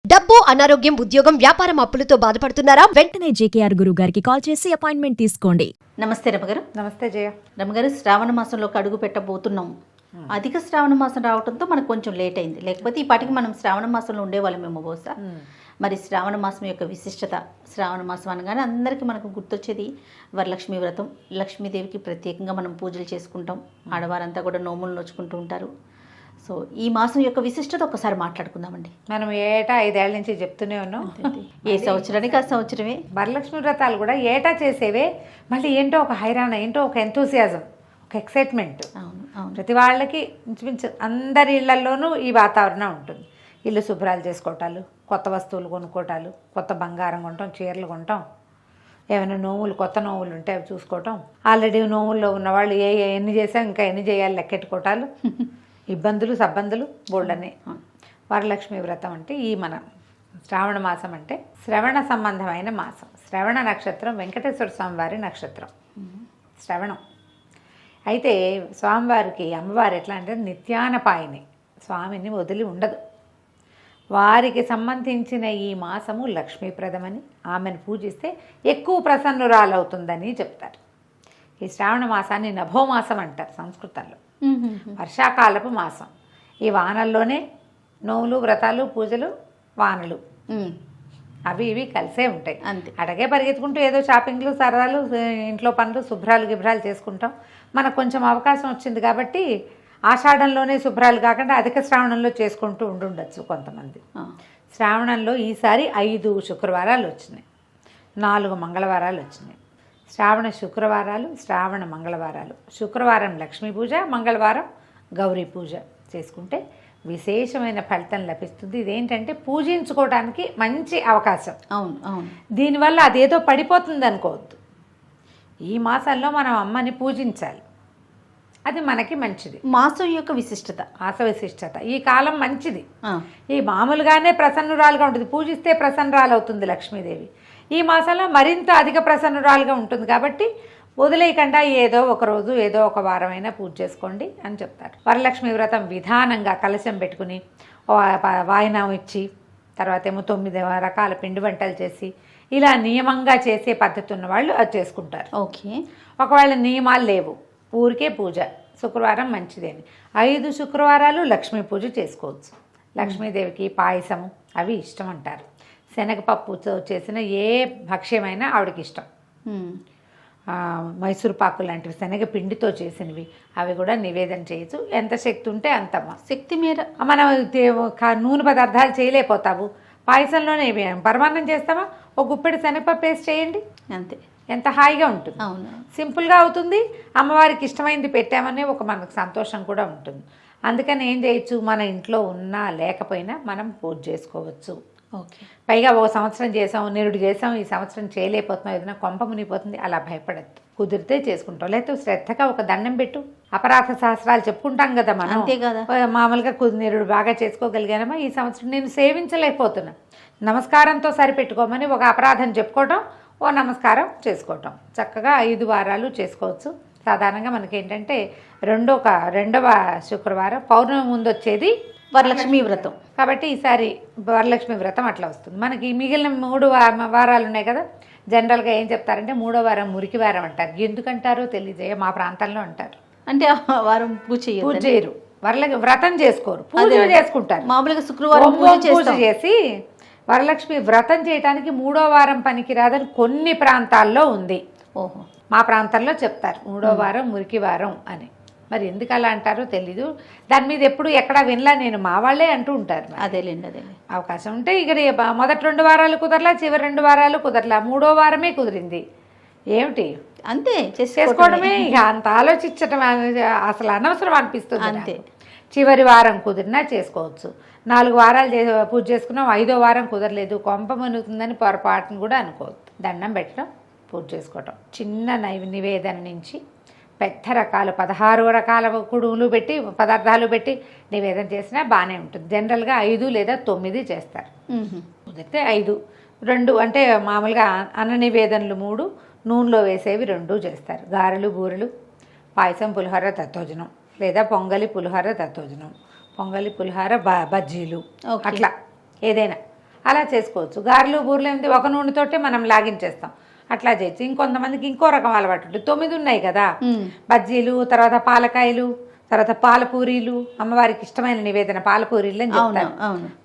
డబ్బు, అనారోగ్యం, ఉద్యోగం, వ్యాపారం అప్పులతో బాధపడుతున్నారా? వెంటనే జేకేఆర్ గురువు గారికి కాల్ చేసి అపాయింట్మెంట్ తీసుకోండి. నమస్తే రమగారు. నమస్తే జయ. రమగారు, శ్రావణ మాసంలోకి అడుగు పెట్టబోతున్నాం. అధిక శ్రావణ మాసం రావడంతో మనకు కొంచెం లేట్ అయింది, లేకపోతే ఈ పాటికి మనం శ్రావణ మాసంలో ఉండేవాళ్ళమేమో బహుశా. మరి శ్రావణ మాసం యొక్క విశిష్టత, శ్రావణ మాసం అనగానే అందరికీ మనకు గుర్తొచ్చేది వరలక్ష్మి వ్రతం. లక్ష్మీదేవికి ప్రత్యేకంగా మనం పూజలు చేసుకుంటాం, ఆడవారంతా కూడా నోములు నోచుకుంటూ ఉంటారు. సో ఈ మాసం యొక్క విశిష్టత ఒకసారి మాట్లాడుకుందామండి. మనం ఏటా 5 ఏళ్ల నుంచి చెప్తూనే ఉన్నాం. ఏ సంవత్సరానికి ఆ సంవత్సరమే వరలక్ష్మి వ్రతాలు కూడా ఏటా చేసేవే. మళ్ళీ ఏంటో ఒక హైరాణ, ఏంటో ఒక ఎంతూసియాజం, ఒక ఎక్సైట్మెంట్. అవును అవును. ప్రతి వాళ్ళకి ఇంచుమించు అందరి ఇళ్లలోనూ ఈ వాతావరణం ఉంటుంది. ఇల్లు శుభ్రాలు చేసుకోవటాలు, కొత్త వస్తువులు కొనుక్కోవటాలు, కొత్త బంగారం కొంటాం, చీరలు కొంటాం, ఏమైనా నోములు, కొత్త నోములు ఉంటే అవి చూసుకోవటం, ఆల్రెడీ నోముల్లో ఉన్నవాళ్ళు ఎన్ని చేసాం ఇంకా ఎన్ని చేయాలి లెక్కెట్టుకోవటాలు, ఇబ్బందులు సబ్బందులు బోల్డని. వరలక్ష్మి వ్రతం అంటే ఈ మన శ్రావణ మాసం అంటే శ్రవణ సంబంధమైన మాసం. శ్రవణ నక్షత్రం వెంకటేశ్వర స్వామి వారి నక్షత్రం శ్రవణం. అయితే స్వామివారికి అమ్మవారు ఎట్లా అంటే నిత్యానపాయిని, స్వామిని వదిలి ఉండదు. వారికి సంబంధించిన ఈ మాసము లక్ష్మీప్రదమని, ఆమెను పూజిస్తే ఎక్కువ ప్రసన్నురాలవుతుందని చెప్తారు. ఈ శ్రావణ మాసాన్ని నభోమాసం అంటారు సంస్కృతంలో, వర్షాకాలపు మాసం. ఈ వానల్లోనే నోములు, వ్రతాలు, పూజలు, వానలు అవి ఇవి కలిసే ఉంటాయి. అంతే. అటగే పరిగెత్తుకుంటూ ఏదో షాపింగ్లు, సరదాలు, ఇంట్లో పనులు, శుభ్రాలు గిభ్రాలు చేసుకుంటాం. మనకు కొంచెం అవకాశం వచ్చింది కాబట్టి ఆషాఢంలోనే శుభ్రాలు కాకుండా అధిక శ్రావణంలో చేసుకుంటూ ఉండుండొచ్చు కొంతమంది. శ్రావణంలో ఈసారి 5 శుక్రవారాలు వచ్చినాయి, 4 మంగళవారాలు వచ్చినాయి. శ్రావణ శుక్రవారాలు, శ్రావణ మంగళవారాలు. శుక్రవారం లక్ష్మీ పూజ, మంగళవారం గౌరీ పూజ చేసుకుంటే విశేషమైన ఫలితం లభిస్తుంది. ఇదేంటంటే పూజించుకోవడానికి మంచి అవకాశం. అవును అవును. దీనివల్ల అదేదో పడిపోతుంది అనుకోవద్దు. ఈ మాసంలో మనం అమ్మని పూజించాలి, అది మనకి మంచిది. మాసం యొక్క విశిష్టత, ఆస విశిష్టత. ఈ కాలం మంచిది. ఈ మామూలుగానే ప్రసన్నురాలుగా ఉంటుంది, పూజిస్తే ప్రసన్నురాలు అవుతుంది లక్ష్మీదేవి. ఈ మాసంలో మరింత అధిక ప్రసన్నురాలుగా ఉంటుంది కాబట్టి వదిలేయకుండా ఏదో ఒక రోజు, ఏదో ఒక వారమైనా పూజ చేసుకోండి అని చెప్తారు. వరలక్ష్మి వ్రతం విధానంగా కలశం పెట్టుకుని వాయినం ఇచ్చి, తర్వాత ఏమో 9 రకాల పిండి వంటలు చేసి, ఇలా నియమంగా చేసే పద్ధతి ఉన్న వాళ్ళు అది చేసుకుంటారు. ఓకే. ఒకవేళ నియమాలు లేవు, ఊరికే పూజ, శుక్రవారం మంచిదేని 5 శుక్రవారాలు లక్ష్మీ పూజ చేసుకోవచ్చు. లక్ష్మీదేవికి పాయసము అవి ఇష్టం అంటారు. శనగపప్పుతో చేసిన ఏ భక్ష్యమైనా ఆవిడకి ఇష్టం. మైసూరు పాకు లాంటివి శనగ పిండితో చేసినవి అవి కూడా నివేదన చేయొచ్చు. ఎంత శక్తి ఉంటే అంతమ్మా, శక్తి మేర. మనం నూనె పదార్థాలు చేయలేకపోతావు, పాయసంలోనే పరమాన్నం చేస్తామా, ఒక గుప్పెడు శనగపప్పు వేసి చేయండి, అంతే. ఎంత హాయిగా ఉంటుంది. అవును, సింపుల్గా అవుతుంది. అమ్మవారికి ఇష్టమైంది పెట్టామని ఒక మనకు సంతోషం కూడా ఉంటుంది. అందుకని ఏం చేయొచ్చు, మన ఇంట్లో ఉన్నా లేకపోయినా మనం పూజ చేసుకోవచ్చు. ఓకే. పైగా ఒక సంవత్సరం చేసాం, నిరుడు చేసాం, ఈ సంవత్సరం చేయలేకపోతున్నాం, ఏదైనా కొంప మునిగిపోతుంది, అలా భయపడద్దు. కుదిరితే చేసుకుంటాం, లేకపోతే శ్రద్ధగా ఒక దండం పెట్టు. అపరాధ సహస్రాలు చెప్పుకుంటాం కదా మనం, అంతే కదా. మామూలుగా నిరుడు బాగా చేసుకోగలిగానమా, ఈ సంవత్సరం నేను సేవించలేకపోతున్నా, నమస్కారంతో సరిపెట్టుకోమని ఒక అపరాధం చెప్పుకోవటం, ఓ నమస్కారం చేసుకోవటం. చక్కగా 5 వారాలు చేసుకోవచ్చు. సాధారణంగా మనకేంటంటే రెండవ శుక్రవారం పౌర్ణమి ముందు వచ్చేది వరలక్ష్మి వ్రతం కాబట్టి ఈసారి వరలక్ష్మి వ్రతం అట్లా వస్తుంది. మనకి మిగిలిన 3 వారాలు ఉన్నాయి కదా, జనరల్గా ఏం చెప్తారంటే 3వ వారం మురికి వారం అంటారు. ఎందుకంటారో తెలియజేయ, మా ప్రాంతంలో అంటారు. అంటే ఆ వారం పూజ చేయరు, వ్రతం చేసుకోరు, పూజ చేసుకుంటారు. మామూలుగా శుక్రవారం పూజ చేసి వరలక్ష్మి వ్రతం చేయడానికి 3వ వారం పనికిరాదని కొన్ని ప్రాంతాల్లో ఉంది. ఓహో. మా ప్రాంతంలో చెప్తారు 3వ వారం మురికి వారం అని. మరి ఎందుకు అలా అంటారో తెలీదు, దాని మీద ఎప్పుడు ఎక్కడా వినలా నేను, మా వాళ్ళే అంటూ ఉంటారు. అదేలేండి అదే. అవకాశం ఉంటే ఇక మొదటి 2 వారాలు కుదరలా, చివరి 2 వారాలు కుదరలా, 3వ వారమే కుదిరింది, ఏమిటి అంతే చేసుకోవడమే. ఇక అంత ఆలోచించడం అసలు అనవసరం అనిపిస్తుంది అంతే. చివరి వారం కుదిరినా చేసుకోవచ్చు. 4 వారాలు పూజ చేసుకున్నాం, 5వ వారం కుదరలేదు, కొంప మునుగుతుందని పొరపాటును కూడా అనుకోవద్దు. దండం పెట్టడం, పూజ చేసుకోవటం, చిన్న నివేదన నుంచి పెద్ద రకాలు 16 రకాల కుడుములు పెట్టి పదార్థాలు పెట్టి నివేదన చేసినా బాగానే ఉంటుంది. జనరల్గా 5 లేదా 9 చేస్తారు. కుదిరితే 5, 2 అంటే మామూలుగా అన్న నివేదనలు 3, నూనెలో వేసేవి 2 చేస్తారు. గారెలు, బూరెలు, పాయసం, పులిహోర, దత్తోజనం, లేదా పొంగలి, పులిహోర, దత్తోజనం, పొంగలి, పులిహోర, బజ్జీలు, అట్లా ఏదైనా అలా చేసుకోవచ్చు. గారెలు బూరెలు ఏంటి ఒక నూనెతోటే మనం లాగించేస్తాం, అట్లా చేయొచ్చు. ఇంకొంతమందికి ఇంకో రకం అలవాటు ఉంటుంది. 9 ఉన్నాయి కదా, బజ్జీలు, తర్వాత పాలకాయలు, తర్వాత పాలపూరీలు, అమ్మవారికి ఇష్టమైన నివేదన పాలపూరీలు అని చెప్తారు.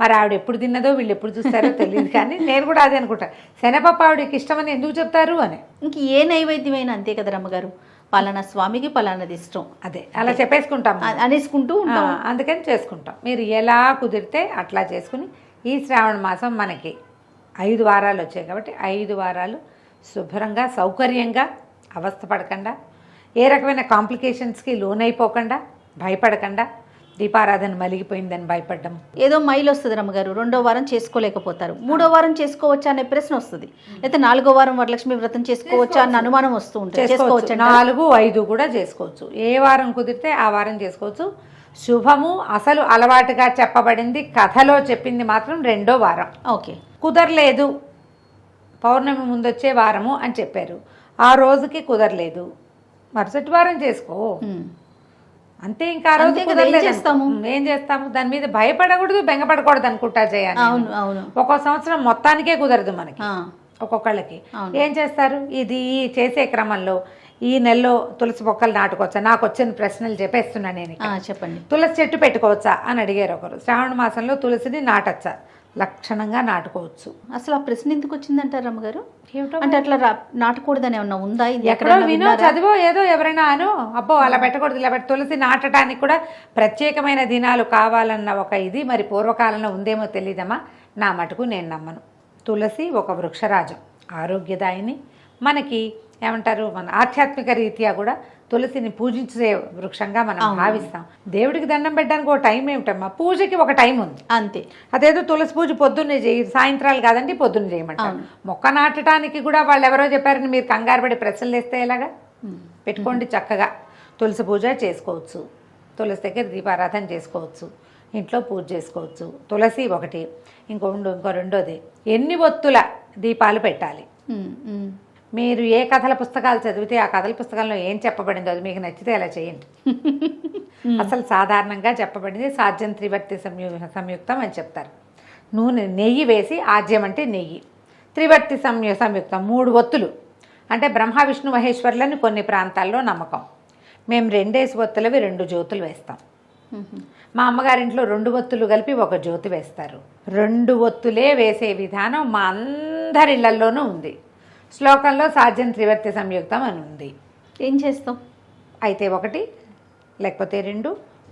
మరి ఆవిడ ఎప్పుడు తిన్నదో వీళ్ళు ఎప్పుడు చూస్తారో తెలియదు, కానీ నేను కూడా అదే అనుకుంటా, శనగపప్పు ఆవిడకి ఇష్టమని ఎందుకు చెప్తారు అని. ఇంక ఏ నైవేద్యమైనా అంతే కదా రమ్మగారు, పలానా స్వామికి పలానాది ఇష్టం, అదే అలా చెప్పేసుకుంటాం, అనేసుకుంటూ ఉంటాం. అందుకని చేసుకుంటాం. మీరు ఎలా కుదిరితే అట్లా చేసుకుని ఈ శ్రావణ మాసం మనకి 5 వారాలు వచ్చాయి కాబట్టి 5 వారాలు శుభ్రంగా సౌకర్యంగా అవస్థ పడకుండా, ఏ రకమైన కాంప్లికేషన్స్కి లోనైపోకుండా, భయపడకుండా, దీపారాధన మలిగిపోయిందని భయపడ్డం. ఏదో మైలు వస్తుంది రమ్మగారు, 2వ వారం చేసుకోలేకపోతారు, 3వ వారం చేసుకోవచ్చా అనే ప్రశ్న వస్తుంది, లేకపోతే 4వ వారం వరలక్ష్మి వ్రతం చేసుకోవచ్చా అన్న అనుమానం వస్తూ ఉంటుంది. చేసుకోవచ్చు, 4, 5 కూడా చేసుకోవచ్చు. ఏ వారం కుదిరితే ఆ వారం చేసుకోవచ్చు. శుభము అసలు అలవాటుగా చెప్పబడింది, కథలో చెప్పింది మాత్రం 2వ వారం. ఓకే, కుదరలేదు పౌర్ణమి ముందొచ్చే వారము అని చెప్పారు, ఆ రోజుకి కుదరలేదు, మరుసటి వారం చేసుకో అంతే. ఇంకా ఆ రోజు కుదరలేదు ఏం చేస్తాము, దాని మీద భయపడకూడదు, బెంగపడకూడదు అనుకుంటా చేయాలి. అవును అవును, ఒక్కో సంవత్సరం మొత్తానికే కుదరదు మనకి, ఒక్కొక్కళ్ళకి. ఏం చేస్తారు, ఇది చేసే క్రమంలో ఈ నెలలో తులసి మొక్కలు నాటుకోవచ్చా, నాకు వచ్చిన ప్రశ్నలు చెప్పేస్తున్నా నేను. చెప్పండి. తులసి చెట్టు పెట్టుకోవచ్చా అని అడిగారు ఒకరు. శ్రావణ మాసంలో తులసిని నాటచ్చా, లక్షణంగా నాటుకోవచ్చు. అసలు ఆ ప్రశ్న ఎందుకు వచ్చిందంటారు రమ్మగారు? అంటే అట్లా నాటకూడదని ఏమన్నా ఉందా? ఎక్కడో వినో చదివో ఏదో ఎవరైనా అను, అబ్బో అలా పెట్టకూడదు ఇలా తులసి నాటడానికి కూడా ప్రత్యేకమైన దినాలు కావాలన్న ఒక ఇది మరి పూర్వకాలంలో ఉందేమో తెలియదమ్మా. నా మటుకు నేను నమ్మను. తులసి ఒక వృక్షరాజం, ఆరోగ్యదాయిని. మనకి ఏమంటారు, మన ఆధ్యాత్మిక రీత్యా కూడా తులసిని పూజించే వృక్షంగా మనం భావిస్తాం. దేవుడికి దండం పెట్టడానికి ఒక టైం ఏమిటమ్మా, పూజకి ఒక టైం ఉంది అంతే. అదేదో తులసి పూజ పొద్దున్నే చేయి, సాయంత్రాలు కాదండి పొద్దున్న చేయమంటారు. మొక్క నాటడానికి కూడా వాళ్ళు ఎవరో చెప్పారని మీరు కంగారు పడి ప్రశ్నలు వేస్తే ఎలాగా? పెట్టుకోండి, చక్కగా తులసి పూజ చేసుకోవచ్చు, తులసి దగ్గర దీపారాధన చేసుకోవచ్చు, ఇంట్లో పూజ చేసుకోవచ్చు. తులసి ఒకటి. ఇంకో రెండోది, ఎన్ని ఒత్తుల దీపాలు పెట్టాలి. మీరు ఏ కథల పుస్తకాలు చదివితే ఆ కథల పుస్తకంలో ఏం చెప్పబడిందో అది మీకు నచ్చితే అలా చేయండి. అసలు సాధారణంగా చెప్పబడింది సాధ్యం త్రివర్తి సంయుక్తం అని చెప్తారు. నెయ్యి వేసి, ఆజ్యం అంటే నెయ్యి, త్రివర్తి సంయుక్తం 3 ఒత్తులు అంటే బ్రహ్మ విష్ణు మహేశ్వరులని కొన్ని ప్రాంతాల్లో నమ్మకం. మేము 2 ఒత్తులవి 2 జ్యోతులు వేస్తాం. మా అమ్మగారింట్లో 2 ఒత్తులు కలిపి 1 జ్యోతి వేస్తారు. 2 ఒత్తులే వేసే విధానం మా అందరి ఇళ్లలోనూ ఉంది. శ్లోకంలో సాధ్యం త్రివర్తి సంయుక్తం అని ఉంది. ఏం చేస్తాం అయితే 1, లేకపోతే 2,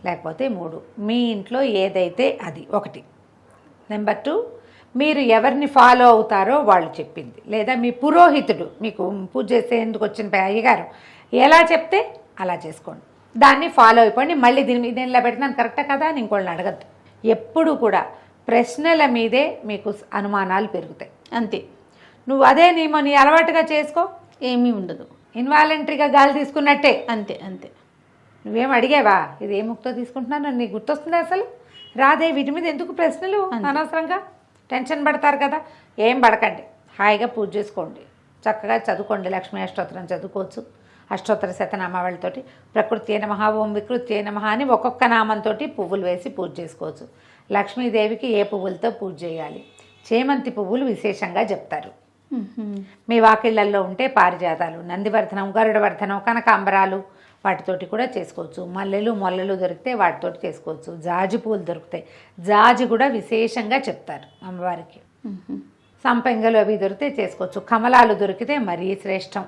లేకపోతే 3, మీ ఇంట్లో ఏదైతే అది 1. నెంబర్ 2, మీరు ఎవరిని ఫాలో అవుతారో వాళ్ళు చెప్పింది, లేదా మీ పురోహితుడు మీకు పూజ చేసేందుకు వచ్చిన అయ్యగారు ఎలా చెప్తే అలా చేసుకోండి, దాన్ని ఫాలో అయిపోండి. మళ్ళీ దీని మీద ఇలా పెడుతున్నాను కరెక్టా కదా అని ఇంకోళ్ళని అడగద్దు. ఎప్పుడు కూడా ప్రశ్నల మీదే మీకు అనుమానాలు పెరుగుతాయి. అంతే. నువ్వు అదే నీ అలవాటుగా చేసుకో, ఏమీ ఉండదు, ఇన్వాలంటరీగా గాలి తీసుకున్నట్టే. అంతే అంతే. నువ్వేం అడిగావా ఇది ఏ ముక్తో తీసుకుంటున్నాను నీకు గుర్తొస్తుంది? అసలు రాదే. వీటి మీద ఎందుకు ప్రశ్నలు? అనవసరంగా టెన్షన్ పడతారు కదా. ఏం పడకండి, హాయిగా పూజ చేసుకోండి, చక్కగా చదువుకోండి. లక్ష్మీ అష్టోత్తరం చదువుకోవచ్చు, అష్టోత్తర శతనామావళితోటి ప్రకృత్యే నమః, ఓం వికృత్యే నమః అని ఒక్కొక్క నామంతో పువ్వులు వేసి పూజ చేసుకోవచ్చు. లక్ష్మీదేవికి ఏ పువ్వులతో పూజ చేయాలి? చేమంతి పువ్వులు విశేషంగా చెప్తారు. మీ వాకిళ్లల్లో ఉంటే పారిజాతాలు, నందివర్ధనం, గరుడవర్ధనం, కనకాంబరాలు వాటితోటి కూడా చేసుకోవచ్చు. మల్లెలు, మొల్లలు దొరికితే వాటితోటి చేసుకోవచ్చు. జాజి పూలు దొరుకుతాయి, జాజి కూడా విశేషంగా చెప్తారు అమ్మవారికి. సంపెంగలు అవి దొరికితే చేసుకోవచ్చు. కమలాలు దొరికితే మరీ శ్రేష్టం.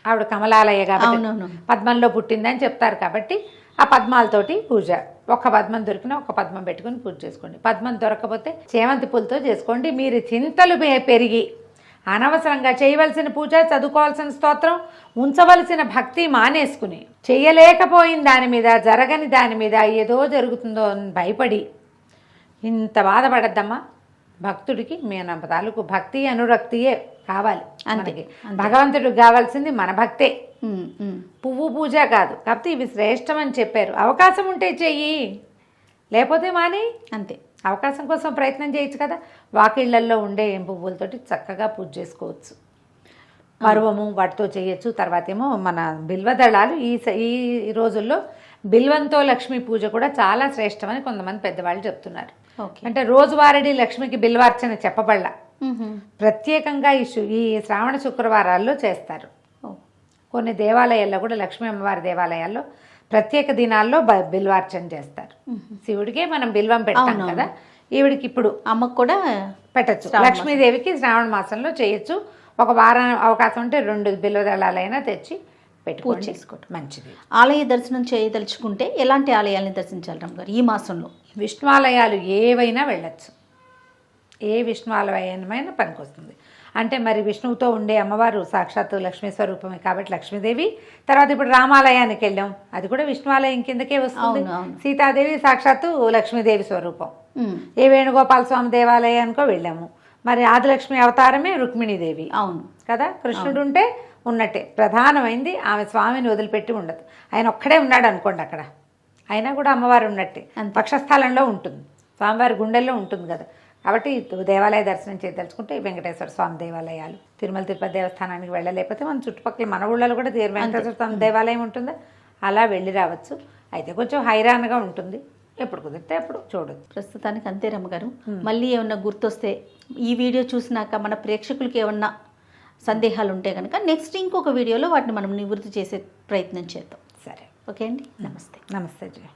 ఆవిడ కమలాలయ్య కాబట్టి పద్మంలో పుట్టిందని చెప్తారు కాబట్టి ఆ పద్మాలతోటి పూజ. ఒక పద్మం దొరికినా ఒక పద్మం పెట్టుకుని పూజ చేసుకోండి. పద్మం దొరకకపోతే చేమంతి పూలతో చేసుకోండి. మీరు చింతలు పెరిగి అనవసరంగా చేయవలసిన పూజ, చదువుకోవాల్సిన స్తోత్రం, ఉంచవలసిన భక్తి మానేసుకుని చెయ్యలేకపోయిన దాని మీద, జరగని దాని మీద ఏదో జరుగుతుందో అని భయపడి ఇంత బాధపడద్దమ్మా. భక్తుడికి మన తాలూకు భక్తి అనురక్తియే కావాలి. అందుకే భగవంతుడికి కావాల్సింది మన భక్తే, పువ్వు పూజ కాదు. కాబట్టి ఇవి శ్రేష్టం అని చెప్పారు. అవకాశం ఉంటే చెయ్యి, లేకపోతే మాని. అంతే. అవకాశం కోసం ప్రయత్నం చేయొచ్చు కదా. వాకిళ్లల్లో ఉండే పువ్వులతోటి చక్కగా పూజ చేసుకోవచ్చు. పర్వము వాటితో చేయొచ్చు. తర్వాత ఏమో మన బిల్వదళాలు. ఈ రోజుల్లో బిల్వంతో లక్ష్మీ పూజ కూడా చాలా శ్రేష్టమని కొంతమంది పెద్దవాళ్ళు చెప్తున్నారు. ఓకే. అంటే రోజువారీ లక్ష్మికి బిల్వార్చన చెప్పబడలా, మ్మ్. ప్రత్యేకంగా ఈ శ్రావణ శుక్రవారాల్లో చేస్తారు. ఓ. కొన్ని దేవాలయాల్లో కూడా లక్ష్మీ అమ్మవారి దేవాలయాల్లో ప్రత్యేక దినాల్లో బిల్వార్చన చేస్తారు. శివుడికే మనం బిల్వం పెడతాం అవునవును. కదా, ఈవిడికి ఇప్పుడు అమ్మకు కూడా పెట్టచ్చు. శ్రావణ లక్ష్మీదేవికి శ్రావణ మాసంలో చేయొచ్చు. ఒక వారం అవకాశం ఉంటే 2 బిల్వదళాలైనా తెచ్చి పూజ పెట్టుకోండి, చేసుకోవటం. మంచిది. ఆలయ దర్శనం చేయదలుచుకుంటే ఎలాంటి ఆలయాల్ని దర్శించాలి రమ్మగారు ఈ మాసంలో? విష్ణువాలయాలు ఏవైనా వెళ్ళచ్చు, ఏ విష్ణువాలయమైనా పనికొస్తుంది. అంటే మరి విష్ణువుతో ఉండే అమ్మవారు సాక్షాత్తు లక్ష్మీ స్వరూపమే కాబట్టి లక్ష్మీదేవి. తర్వాత ఇప్పుడు రామాలయానికి వెళ్ళాం, అది కూడా విష్ణువాలయం కిందకే వస్తుంది. అవును, అవును. సీతాదేవి సాక్షాత్తు లక్ష్మీదేవి స్వరూపం. మ్మ్. ఏ వేణుగోపాల స్వామి దేవాలయానికో వెళ్ళాము, మరి ఆదిలక్ష్మి అవతారమే రుక్మిణీదేవి అవును కదా. కృష్ణుడు ఉంటే ఉన్నట్టే, ప్రధానమైంది ఆమె స్వామిని వదిలిపెట్టి ఉండదు. ఆయన ఒక్కడే ఉన్నాడు అనుకోండి అక్కడ, అయినా కూడా అమ్మవారు ఉన్నట్టే, అంతే. పక్షస్థలంలో ఉంటుంది, స్వామివారి గుండెల్లో ఉంటుంది కదా. కాబట్టి దేవాలయ దర్శనం చేయదలుచుకుంటే వెంకటేశ్వర స్వామి దేవాలయాలు, తిరుమల తిరుపతి దేవస్థానానికి వెళ్ళలేకపోతే మన చుట్టుపక్కల మన ఊళ్ళలో కూడా వెంకటేశ్వర స్వామి దేవాలయం ఉంటుందా, అలా వెళ్ళి రావచ్చు. అయితే కొంచెం హైరాన్గా ఉంటుంది, ఎప్పుడు కుదిరితే అప్పుడు చూడొచ్చు. ప్రస్తుతానికి అంతే రమ్మగారు. మళ్ళీ ఏమన్నా గుర్తొస్తే ఈ వీడియో చూసినాక మన ప్రేక్షకులకి ఏమన్నా సందేహాలు ఉంటే కనుక నెక్స్ట్ ఇంకొక వీడియోలో వాటిని మనం నివృత్తి చేసే ప్రయత్నం చేద్దాం. సరే, ఓకే అండి, నమస్తే. నమస్తే జయ.